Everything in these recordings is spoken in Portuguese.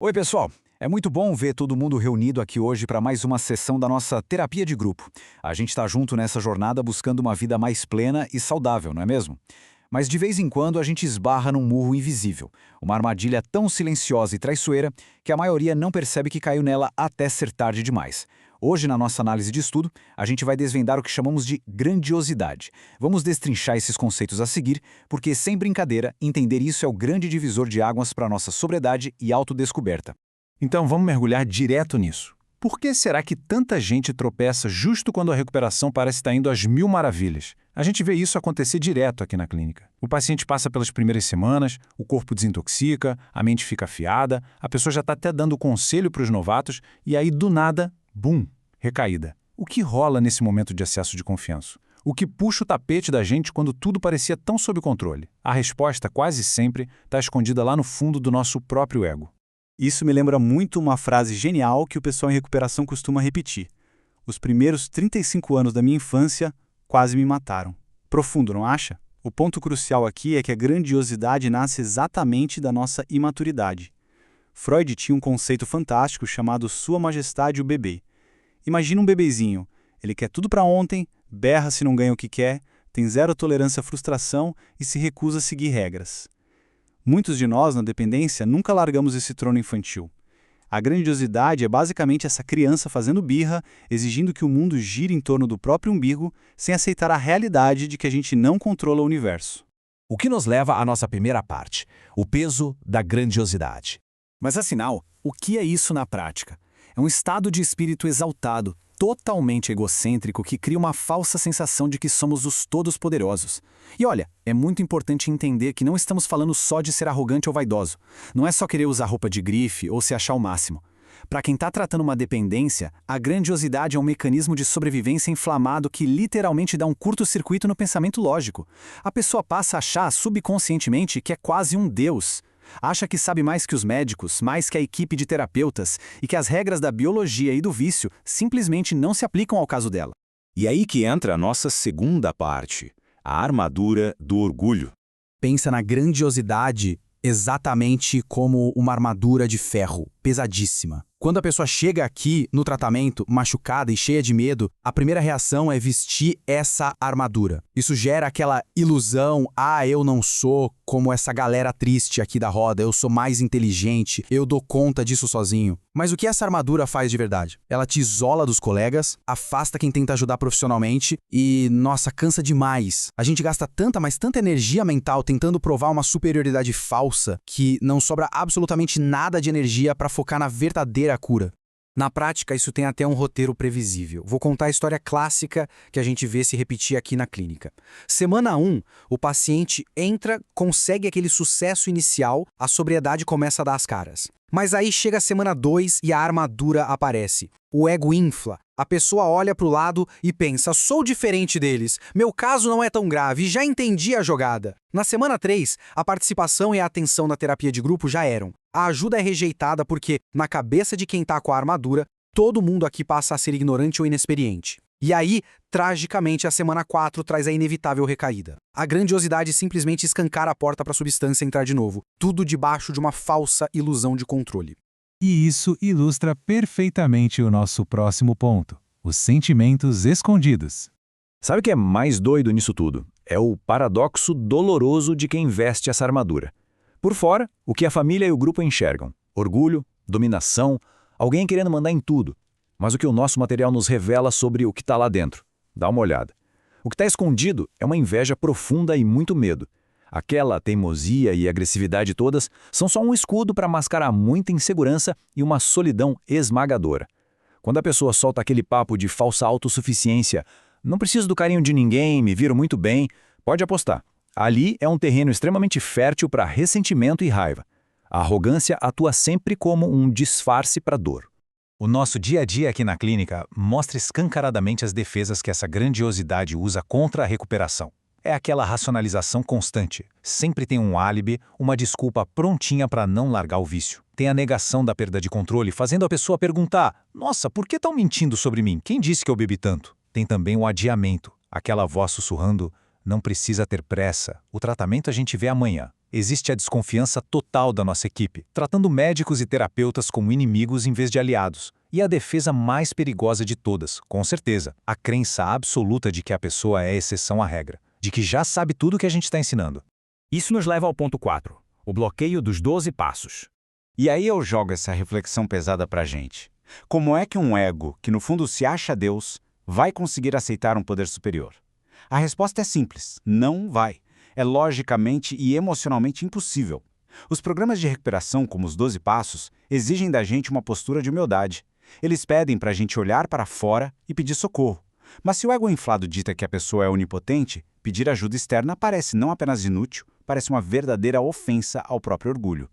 Oi, pessoal! É muito bom ver todo mundo reunido aqui hoje para mais uma sessão da nossa terapia de grupo. A gente está junto nessa jornada buscando uma vida mais plena e saudável, não é mesmo? Mas de vez em quando a gente esbarra num murro invisível, uma armadilha tão silenciosa e traiçoeira que a maioria não percebe que caiu nela até ser tarde demais. Hoje, na nossa análise de estudo, a gente vai desvendar o que chamamos de grandiosidade. Vamos destrinchar esses conceitos a seguir, porque, sem brincadeira, entender isso é o grande divisor de águas para a nossa sobriedade e autodescoberta. Então vamos mergulhar direto nisso. Por que será que tanta gente tropeça justo quando a recuperação parece estar indo às mil maravilhas? A gente vê isso acontecer direto aqui na clínica. O paciente passa pelas primeiras semanas, o corpo desintoxica, a mente fica afiada, a pessoa já está até dando conselho para os novatos e aí, do nada, bum, recaída. O que rola nesse momento de excesso de confiança? O que puxa o tapete da gente quando tudo parecia tão sob controle? A resposta, quase sempre, está escondida lá no fundo do nosso próprio ego. Isso me lembra muito uma frase genial que o pessoal em recuperação costuma repetir. Os primeiros 35 anos da minha infância quase me mataram. Profundo, não acha? O ponto crucial aqui é que a grandiosidade nasce exatamente da nossa imaturidade. Freud tinha um conceito fantástico chamado Sua Majestade o Bebê. Imagina um bebezinho. Ele quer tudo para ontem, berra se não ganha o que quer, tem zero tolerância à frustração e se recusa a seguir regras. Muitos de nós, na dependência, nunca largamos esse trono infantil. A grandiosidade é basicamente essa criança fazendo birra, exigindo que o mundo gire em torno do próprio umbigo, sem aceitar a realidade de que a gente não controla o universo. O que nos leva à nossa primeira parte, o peso da grandiosidade. Mas afinal, o que é isso na prática? É um estado de espírito exaltado, totalmente egocêntrico, que cria uma falsa sensação de que somos os todos-poderosos. E olha, é muito importante entender que não estamos falando só de ser arrogante ou vaidoso. Não é só querer usar roupa de grife ou se achar o máximo. Para quem está tratando uma dependência, a grandiosidade é um mecanismo de sobrevivência inflamado que literalmente dá um curto-circuito no pensamento lógico. A pessoa passa a achar subconscientemente que é quase um deus. Acha que sabe mais que os médicos, mais que a equipe de terapeutas e que as regras da biologia e do vício simplesmente não se aplicam ao caso dela. E aí que entra a nossa segunda parte, a armadura do orgulho. Pensa na grandiosidade exatamente como uma armadura de ferro, pesadíssima. Quando a pessoa chega aqui no tratamento, machucada e cheia de medo, a primeira reação é vestir essa armadura. Isso gera aquela ilusão, eu não sou como essa galera triste aqui da roda, eu sou mais inteligente, eu dou conta disso sozinho. Mas o que essa armadura faz de verdade? Ela te isola dos colegas, afasta quem tenta ajudar profissionalmente e, nossa, cansa demais. A gente gasta tanta, mas tanta energia mental tentando provar uma superioridade falsa que não sobra absolutamente nada de energia para focar na verdadeira cura. Na prática, isso tem até um roteiro previsível. Vou contar a história clássica que a gente vê se repetir aqui na clínica. Semana 1, o paciente entra, consegue aquele sucesso inicial, a sobriedade começa a dar as caras. Mas aí chega a semana 2 e a armadura aparece. O ego infla. A pessoa olha para o lado e pensa, sou diferente deles, meu caso não é tão grave, já entendi a jogada. Na semana 3, a participação e a atenção na terapia de grupo já eram. A ajuda é rejeitada porque, na cabeça de quem está com a armadura, todo mundo aqui passa a ser ignorante ou inexperiente. E aí, tragicamente, a semana 4 traz a inevitável recaída. A grandiosidade simplesmente escancara a porta para a substância entrar de novo, tudo debaixo de uma falsa ilusão de controle. E isso ilustra perfeitamente o nosso próximo ponto, os sentimentos escondidos. Sabe o que é mais doido nisso tudo? É o paradoxo doloroso de quem veste essa armadura. Por fora, o que a família e o grupo enxergam: orgulho, dominação, alguém querendo mandar em tudo. Mas o que o nosso material nos revela sobre o que está lá dentro? Dá uma olhada. O que está escondido é uma inveja profunda e muito medo. Aquela teimosia e agressividade todas são só um escudo para mascarar muita insegurança e uma solidão esmagadora. Quando a pessoa solta aquele papo de falsa autossuficiência, não preciso do carinho de ninguém, me viro muito bem, pode apostar. Ali é um terreno extremamente fértil para ressentimento e raiva. A arrogância atua sempre como um disfarce para dor. O nosso dia a dia aqui na clínica mostra escancaradamente as defesas que essa grandiosidade usa contra a recuperação. É aquela racionalização constante. Sempre tem um álibi, uma desculpa prontinha para não largar o vício. Tem a negação da perda de controle, fazendo a pessoa perguntar: nossa, por que estão mentindo sobre mim? Quem disse que eu bebi tanto? Tem também o adiamento, aquela voz sussurrando: não precisa ter pressa, o tratamento a gente vê amanhã. Existe a desconfiança total da nossa equipe, tratando médicos e terapeutas como inimigos em vez de aliados. E a defesa mais perigosa de todas, com certeza, a crença absoluta de que a pessoa é exceção à regra, de que já sabe tudo o que a gente está ensinando. Isso nos leva ao ponto 4, o bloqueio dos 12 passos. E aí eu jogo essa reflexão pesada pra gente. Como é que um ego, que no fundo se acha Deus, vai conseguir aceitar um poder superior? A resposta é simples: não vai. É logicamente e emocionalmente impossível. Os programas de recuperação, como os 12 passos, exigem da gente uma postura de humildade. Eles pedem para a gente olhar para fora e pedir socorro. Mas se o ego inflado dita que a pessoa é onipotente, pedir ajuda externa parece não apenas inútil, parece uma verdadeira ofensa ao próprio orgulho.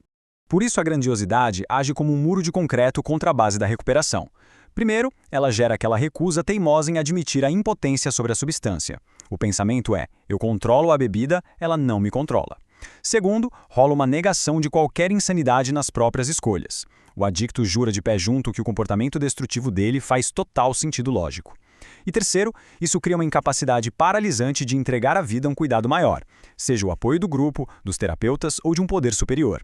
Por isso a grandiosidade age como um muro de concreto contra a base da recuperação. Primeiro, ela gera aquela recusa teimosa em admitir a impotência sobre a substância. O pensamento é: eu controlo a bebida, ela não me controla. Segundo, rola uma negação de qualquer insanidade nas próprias escolhas. O adicto jura de pé junto que o comportamento destrutivo dele faz total sentido lógico. E terceiro, isso cria uma incapacidade paralisante de entregar à vida um cuidado maior, seja o apoio do grupo, dos terapeutas ou de um poder superior.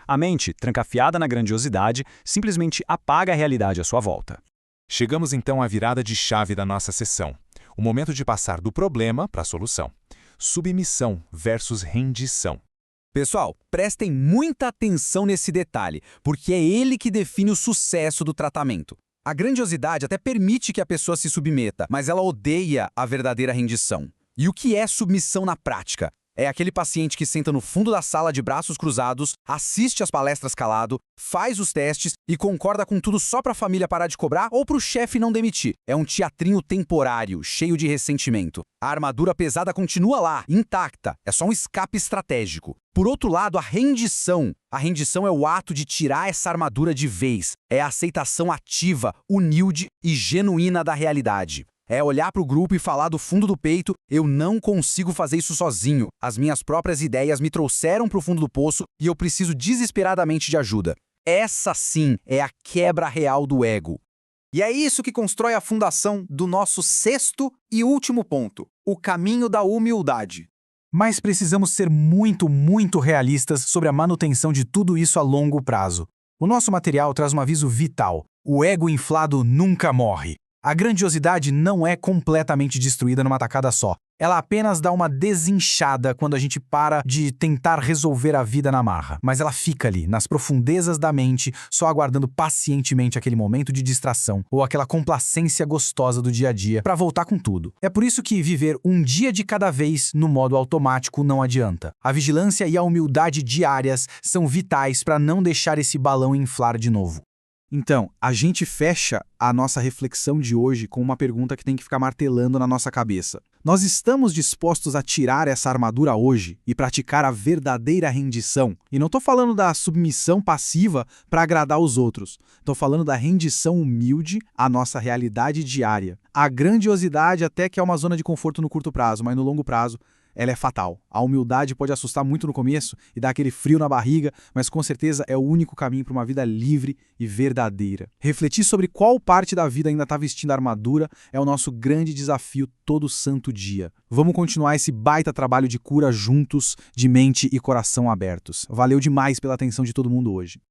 A mente, trancafiada na grandiosidade, simplesmente apaga a realidade à sua volta. Chegamos então à virada de chave da nossa sessão. O momento de passar do problema para a solução. Submissão versus rendição. Pessoal, prestem muita atenção nesse detalhe, porque é ele que define o sucesso do tratamento. A grandiosidade até permite que a pessoa se submeta, mas ela odeia a verdadeira rendição. E o que é submissão na prática? É aquele paciente que senta no fundo da sala de braços cruzados, assiste às palestras calado, faz os testes e concorda com tudo só para a família parar de cobrar ou para o chefe não demitir. É um teatrinho temporário, cheio de ressentimento. A armadura pesada continua lá, intacta. É só um escape estratégico. Por outro lado, a rendição. A rendição é o ato de tirar essa armadura de vez. É a aceitação ativa, humilde e genuína da realidade. É olhar para o grupo e falar do fundo do peito: eu não consigo fazer isso sozinho. As minhas próprias ideias me trouxeram para o fundo do poço e eu preciso desesperadamente de ajuda. Essa sim é a quebra real do ego. E é isso que constrói a fundação do nosso sexto e último ponto: o caminho da humildade. Mas precisamos ser muito realistas sobre a manutenção de tudo isso a longo prazo. O nosso material traz um aviso vital: o ego inflado nunca morre. A grandiosidade não é completamente destruída numa tacada só. Ela apenas dá uma desinchada quando a gente para de tentar resolver a vida na marra. Mas ela fica ali, nas profundezas da mente, só aguardando pacientemente aquele momento de distração ou aquela complacência gostosa do dia a dia para voltar com tudo. É por isso que viver um dia de cada vez no modo automático não adianta. A vigilância e a humildade diárias são vitais para não deixar esse balão inflar de novo. Então, a gente fecha a nossa reflexão de hoje com uma pergunta que tem que ficar martelando na nossa cabeça. Nós estamos dispostos a tirar essa armadura hoje e praticar a verdadeira rendição? E não estou falando da submissão passiva para agradar os outros. Estou falando da rendição humilde à nossa realidade diária. A grandiosidade até que é uma zona de conforto no curto prazo, mas no longo prazo ela é fatal. A humildade pode assustar muito no começo e dar aquele frio na barriga, mas com certeza é o único caminho para uma vida livre e verdadeira. Refletir sobre qual parte da vida ainda está vestindo a armadura é o nosso grande desafio todo santo dia. Vamos continuar esse baita trabalho de cura juntos, de mente e coração abertos. Valeu demais pela atenção de todo mundo hoje.